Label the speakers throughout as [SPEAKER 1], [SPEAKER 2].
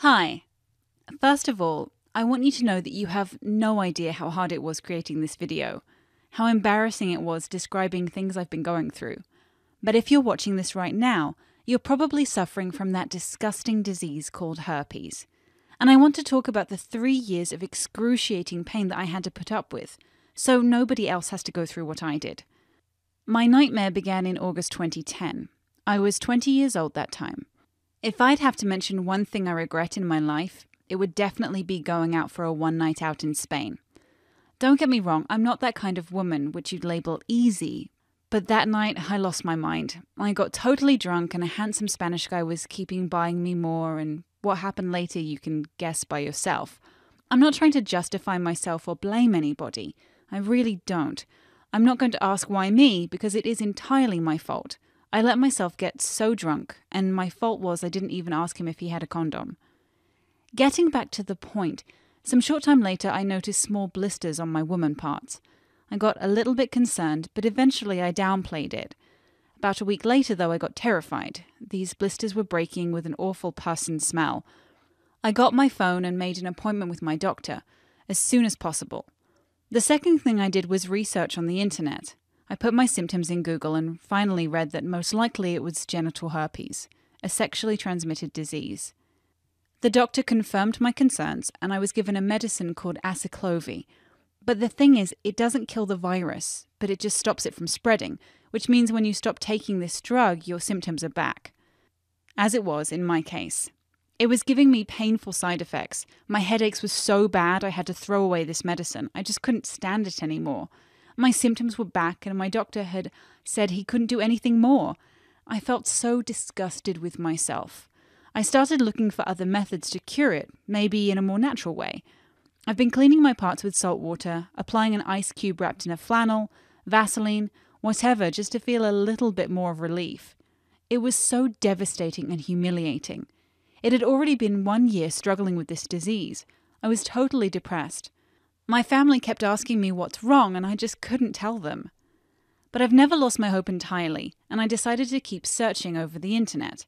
[SPEAKER 1] Hi. First of all, I want you to know that you have no idea how hard it was creating this video, how embarrassing it was describing things I've been going through. But if you're watching this right now, you're probably suffering from that disgusting disease called herpes. And I want to talk about the 3 years of excruciating pain that I had to put up with, so nobody else has to go through what I did. My nightmare began in August 2010. I was 20 years old that time. If I'd have to mention one thing I regret in my life, it would definitely be going out for a one night out in Spain. Don't get me wrong, I'm not that kind of woman which you'd label easy, but that night I lost my mind. I got totally drunk and a handsome Spanish guy was keeping buying me more, and what happened later you can guess by yourself. I'm not trying to justify myself or blame anybody. I really don't. I'm not going to ask why me, because it is entirely my fault. I let myself get so drunk, and my fault was I didn't even ask him if he had a condom. Getting back to the point, some short time later I noticed small blisters on my woman parts. I got a little bit concerned, but eventually I downplayed it. About a week later, though, I got terrified. These blisters were breaking with an awful pus and smell. I got my phone and made an appointment with my doctor, as soon as possible. The second thing I did was research on the internet. I put my symptoms in Google and finally read that most likely it was genital herpes, a sexually transmitted disease. The doctor confirmed my concerns and I was given a medicine called aciclovir. But the thing is, it doesn't kill the virus, but it just stops it from spreading, which means when you stop taking this drug, your symptoms are back. As it was in my case. It was giving me painful side effects. My headaches were so bad I had to throw away this medicine. I just couldn't stand it anymore. My symptoms were back and my doctor had said he couldn't do anything more. I felt so disgusted with myself. I started looking for other methods to cure it, maybe in a more natural way. I've been cleaning my parts with salt water, applying an ice cube wrapped in a flannel, Vaseline, whatever, just to feel a little bit more of relief. It was so devastating and humiliating. It had already been 1 year struggling with this disease. I was totally depressed. My family kept asking me what's wrong, and I just couldn't tell them. But I've never lost my hope entirely, and I decided to keep searching over the internet.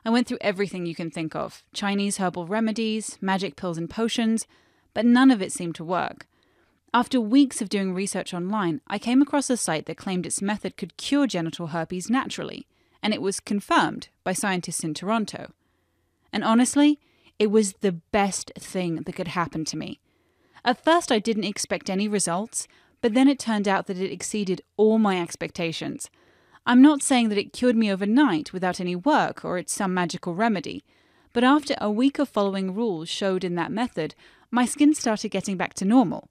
[SPEAKER 1] I went through everything you can think of, Chinese herbal remedies, magic pills and potions, but none of it seemed to work. After weeks of doing research online, I came across a site that claimed its method could cure genital herpes naturally, and it was confirmed by scientists in Toronto. And honestly, it was the best thing that could happen to me. At first I didn't expect any results, but then it turned out that it exceeded all my expectations. I'm not saying that it cured me overnight without any work or it's some magical remedy, but after a week of following rules showed in that method, my skin started getting back to normal.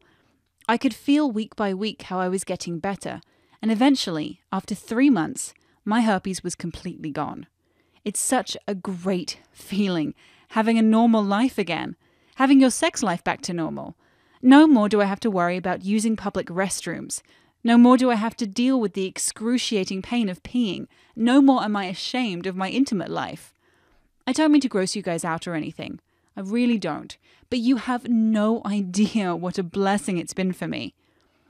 [SPEAKER 1] I could feel week by week how I was getting better, and eventually, after 3 months, my herpes was completely gone. It's such a great feeling, having a normal life again, having your sex life back to normal. No more do I have to worry about using public restrooms. No more do I have to deal with the excruciating pain of peeing. No more am I ashamed of my intimate life. I don't mean to gross you guys out or anything. I really don't. But you have no idea what a blessing it's been for me.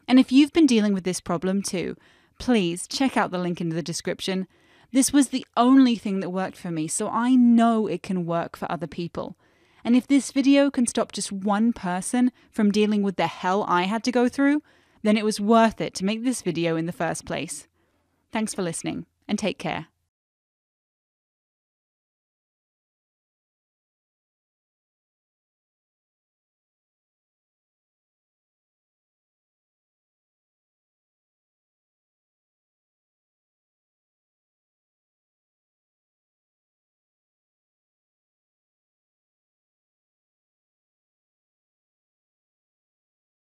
[SPEAKER 1] And if you've been dealing with this problem too, please check out the link in the description. This was the only thing that worked for me, so I know it can work for other people. And if this video can stop just one person from dealing with the hell I had to go through, then it was worth it to make this video in the first place. Thanks for listening, and take care.